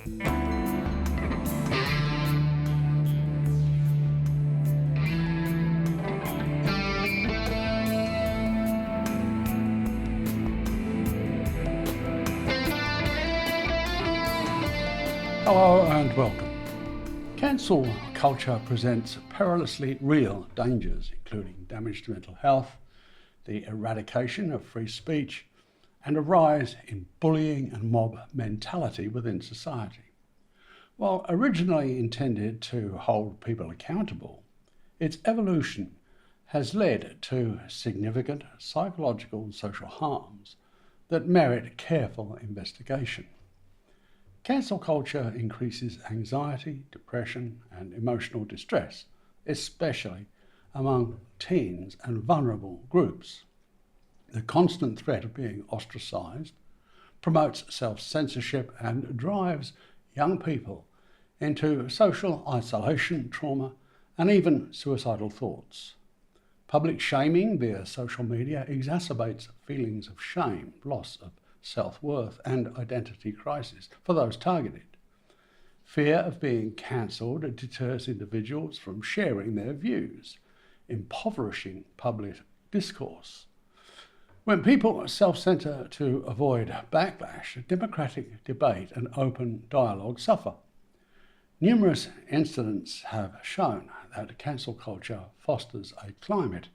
Hello and welcome. Cancel culture presents perilously real dangers, including damage to mental health, the eradication of free speech, and a rise in bullying and mob mentality within society. While originally intended to hold people accountable, its evolution has led to significant psychological and social harms that merit careful investigation. Cancel culture increases anxiety, depression, and emotional distress, especially among teens and vulnerable groups. The constant threat of being ostracized promotes self-censorship and drives young people into social isolation, trauma, and even suicidal thoughts. Public shaming via social media exacerbates feelings of shame, loss of self-worth, and identity crisis for those targeted. Fear of being cancelled deters individuals from sharing their views, impoverishing public discourse. When people self-censor to avoid backlash, democratic debate and open dialogue suffer. Numerous incidents have shown that cancel culture fosters a climate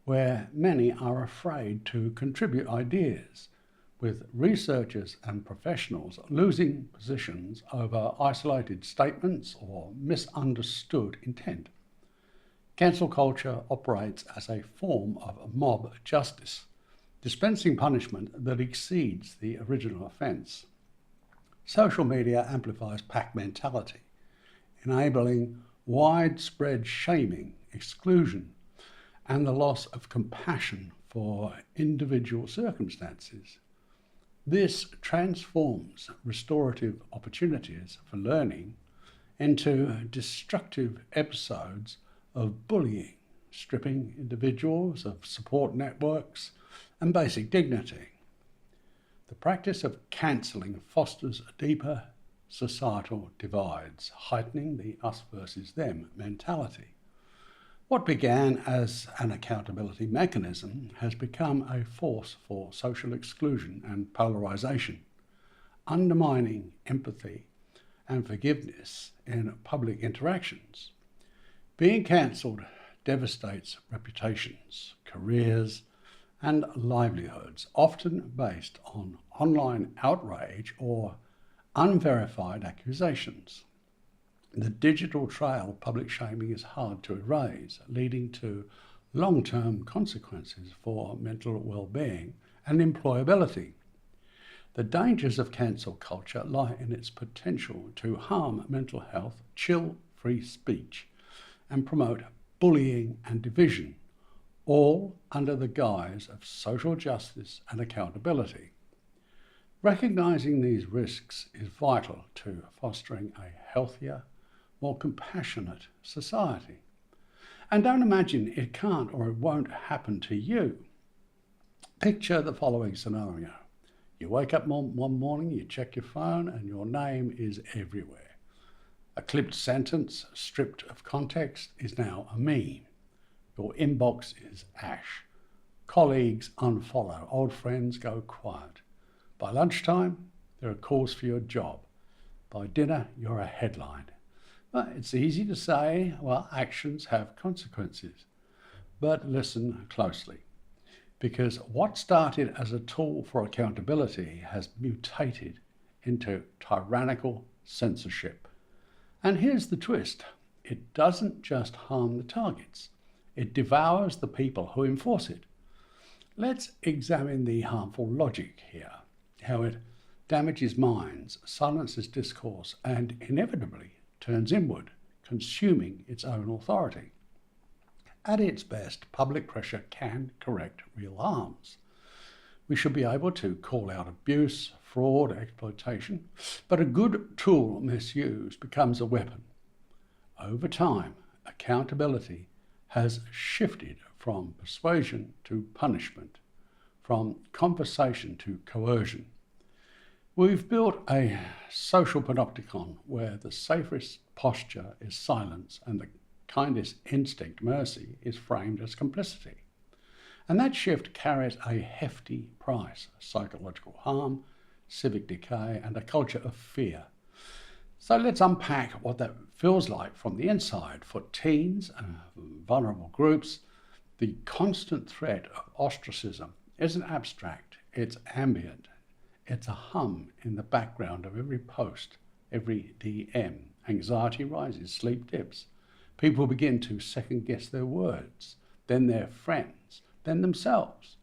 where many are afraid to contribute ideas, with researchers and professionals losing positions over isolated statements or misunderstood intent. Cancel culture operates as a form of mob justice, dispensing punishment that exceeds the original offence. Social media amplifies pack mentality, enabling widespread shaming, exclusion, and the loss of compassion for individual circumstances. This transforms restorative opportunities for learning into destructive episodes of bullying, stripping individuals of support networks and basic dignity. The practice of cancelling fosters deeper societal divides, heightening the us versus them mentality. What began as an accountability mechanism has become a force for social exclusion and polarisation, undermining empathy and forgiveness in public interactions. Being cancelled devastates reputations, careers, and livelihoods, often based on online outrage or unverified accusations. The digital trail of public shaming is hard to erase, leading to long-term consequences for mental well-being and employability. The dangers of cancel culture lie in its potential to harm mental health, chill free speech, and promote bullying and division, all under the guise of social justice and accountability. Recognising these risks is vital to fostering a healthier, more compassionate society. And don't imagine it can't or it won't happen to you. Picture the following scenario. You wake up one morning, you check your phone, and your name is everywhere. A clipped sentence, stripped of context, is now a meme. Your inbox is ash. Colleagues unfollow. Old friends go quiet. By lunchtime, there are calls for your job. By dinner, you're a headline. Well, it's easy to say, well, actions have consequences. But listen closely, because what started as a tool for accountability has mutated into tyrannical censorship. And here's the twist. It doesn't just harm the targets. It devours the people who enforce it. Let's examine the harmful logic here, how it damages minds, silences discourse, and inevitably turns inward, consuming its own authority. At its best, public pressure can correct real harms. We should be able to call out abuse, fraud, exploitation, but a good tool misused becomes a weapon. Over time, accountability has shifted from persuasion to punishment, from conversation to coercion. We've built a social panopticon where the safest posture is silence and the kindest instinct, mercy, is framed as complicity. And that shift carries a hefty price: psychological harm, civic decay, and a culture of fear. So let's unpack what that feels like from the inside. For teens and vulnerable groups, the constant threat of ostracism isn't abstract, it's ambient. It's a hum in the background of every post, every DM. Anxiety rises, sleep dips. People begin to second guess their words, then their friends, then themselves.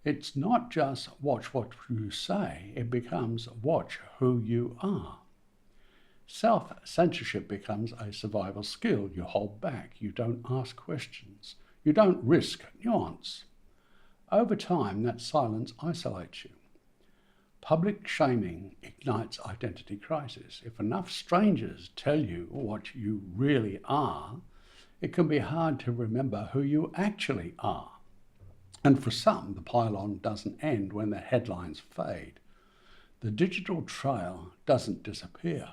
It's not just watch what you say, it becomes watch who you are. Self-censorship becomes a survival skill. You hold back, you don't ask questions, you don't risk nuance. Over time, that silence isolates you. Public shaming ignites identity crisis. If enough strangers tell you what you really are, it can be hard to remember who you actually are. And for some, the pylon doesn't end when the headlines fade. The digital trail doesn't disappear.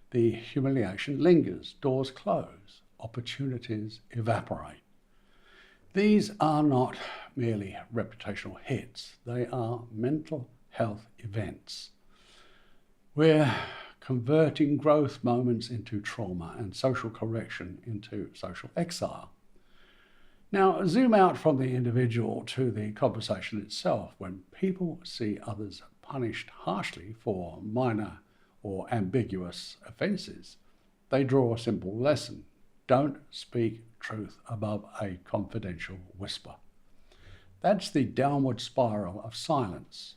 The humiliation lingers, doors close, opportunities evaporate. These are not merely reputational hits, they are mental health events. We're converting growth moments into trauma and social correction into social exile. Now, zoom out from the individual to the conversation itself. When people see others punished harshly for minor or ambiguous offences, they draw a simple lesson: don't speak truth above a confidential whisper. That's the downward spiral of silence.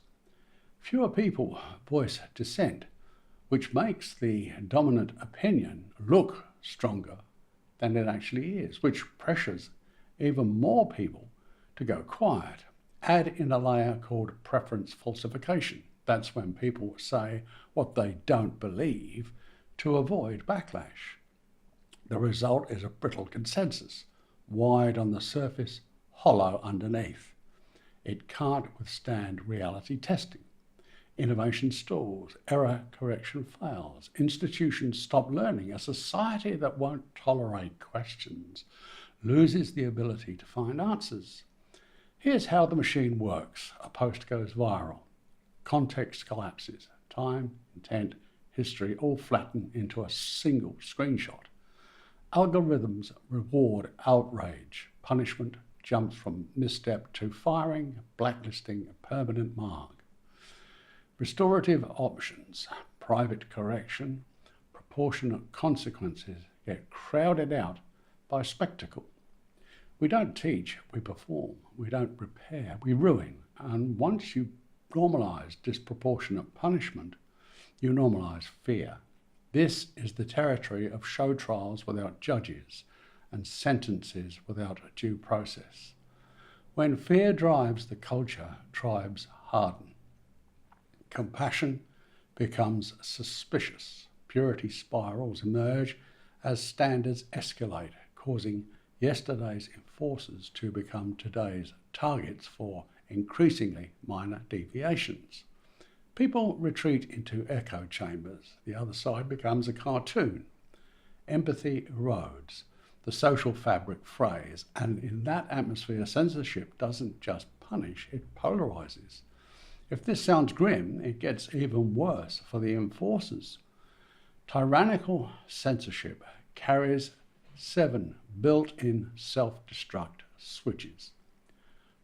Fewer people voice dissent, which makes the dominant opinion look stronger than it actually is, which pressures even more people to go quiet. Add in a layer called preference falsification. That's when people say what they don't believe to avoid backlash. The result is a brittle consensus, wide on the surface, hollow underneath. It can't withstand reality testing. Innovation stalls, error correction fails, institutions stop learning. A society that won't tolerate questions loses the ability to find answers. Here's how the machine works. A post goes viral. Context collapses. Time, intent, history all flatten into a single screenshot. Algorithms reward outrage. Punishment jumps from misstep to firing, blacklisting, a permanent mark. Restorative options, private correction, proportionate consequences get crowded out by spectacle. We don't teach, we perform. We don't repair, we ruin. And once you normalise disproportionate punishment, you normalise fear. This is the territory of show trials without judges and sentences without due process. When fear drives the culture, tribes harden. Compassion becomes suspicious. Purity spirals emerge as standards escalate, causing yesterday's enforcers to become today's targets for increasingly minor deviations. People retreat into echo chambers. The other side becomes a cartoon. Empathy erodes. The social fabric frays. And in that atmosphere, censorship doesn't just punish, it polarizes. If this sounds grim, it gets even worse for the enforcers. Tyrannical censorship carries 7 built-in self-destruct switches.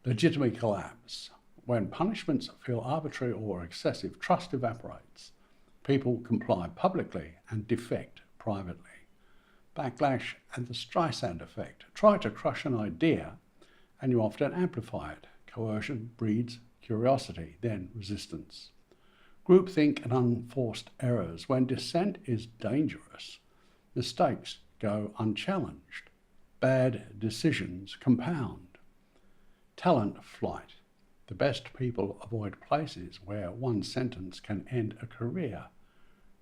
Legitimate collapse. When punishments feel arbitrary or excessive, trust evaporates. People comply publicly and defect privately. Backlash and the Streisand effect. Try to crush an idea and you often amplify it. Coercion breeds curiosity, then resistance. Groupthink and unforced errors. When dissent is dangerous, mistakes go unchallenged. Bad decisions compound. Talent flight. The best people avoid places where one sentence can end a career.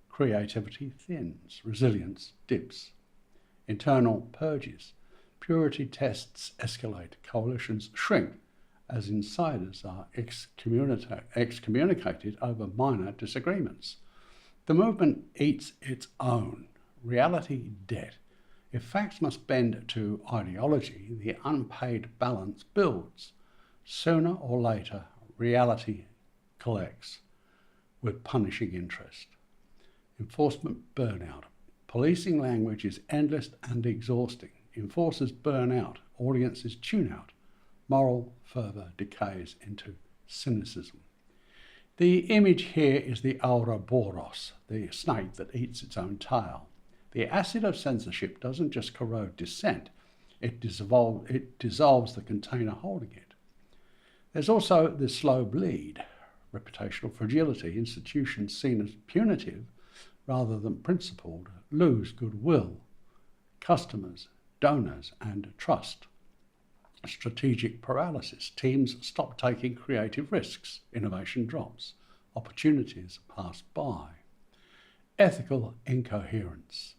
Creativity thins. Resilience dips. Internal purges. Purity tests escalate. Coalitions shrink as insiders are excommunicated over minor disagreements. The movement eats its own reality debt. If facts must bend to ideology, the unpaid balance builds. Sooner or later, reality collects with punishing interest. Enforcement burnout. Policing language is endless and exhausting. Enforcers burn out. Audiences tune out. Moral fervour decays into cynicism. The image here is the Ouroboros, the snake that eats its own tail. The acid of censorship doesn't just corrode dissent, it dissolves the container holding it. There's also the slow bleed, reputational fragility. Institutions seen as punitive rather than principled lose goodwill, customers, donors, and trust. Strategic paralysis. Teams stop taking creative risks. Innovation drops. Opportunities pass by. Ethical incoherence.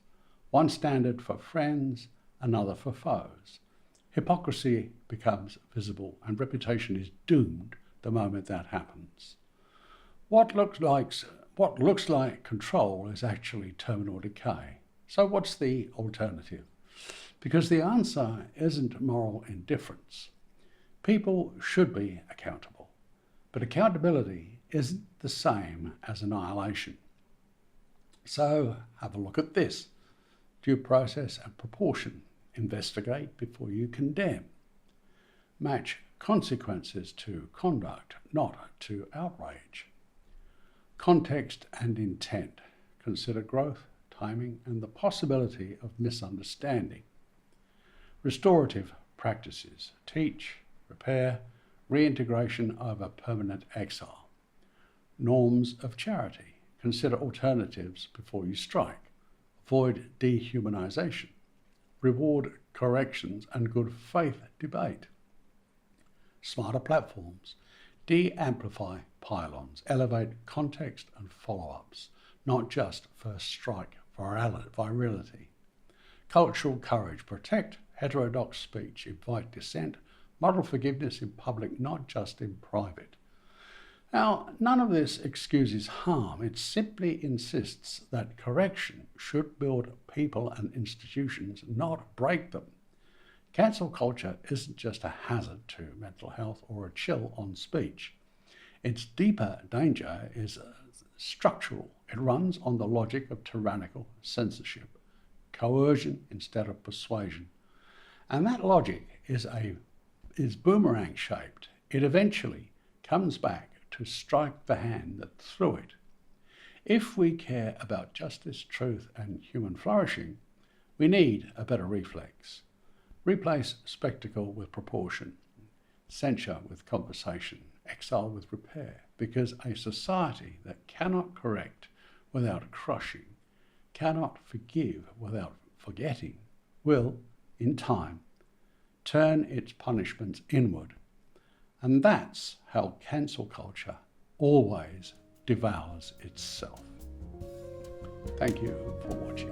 One standard for friends, another for foes. Hypocrisy becomes visible and reputation is doomed the moment that happens. What looks like control is actually terminal decay. So what's the alternative? Because the answer isn't moral indifference. People should be accountable, but accountability isn't the same as annihilation. So have a look at this. Due process and proportion. Investigate before you condemn. Match consequences to conduct, not to outrage. Context and intent. Consider growth, timing, and the possibility of misunderstanding. Restorative practices. Teach, repair, reintegration over permanent exile. Norms of charity. Consider alternatives before you strike. Avoid dehumanization. Reward corrections and good faith debate. Smarter platforms. De-amplify pylons. Elevate context and follow-ups, not just first strike virality. Cultural courage. Protect heterodox speech. Invite dissent. Model forgiveness in public, not just in private. Now, none of this excuses harm. It simply insists that correction should build people and institutions, not break them. Cancel culture isn't just a hazard to mental health or a chill on speech. Its deeper danger is structural. It runs on the logic of tyrannical censorship, coercion instead of persuasion. And that logic is boomerang shaped. It eventually comes back to strike the hand that threw it. If we care about justice, truth, and human flourishing, we need a better reflex. Replace spectacle with proportion, censure with conversation, exile with repair, because a society that cannot correct without crushing, cannot forgive without forgetting, will, in time, turn its punishments inward. And that's how cancel culture always devours itself. Thank you for watching.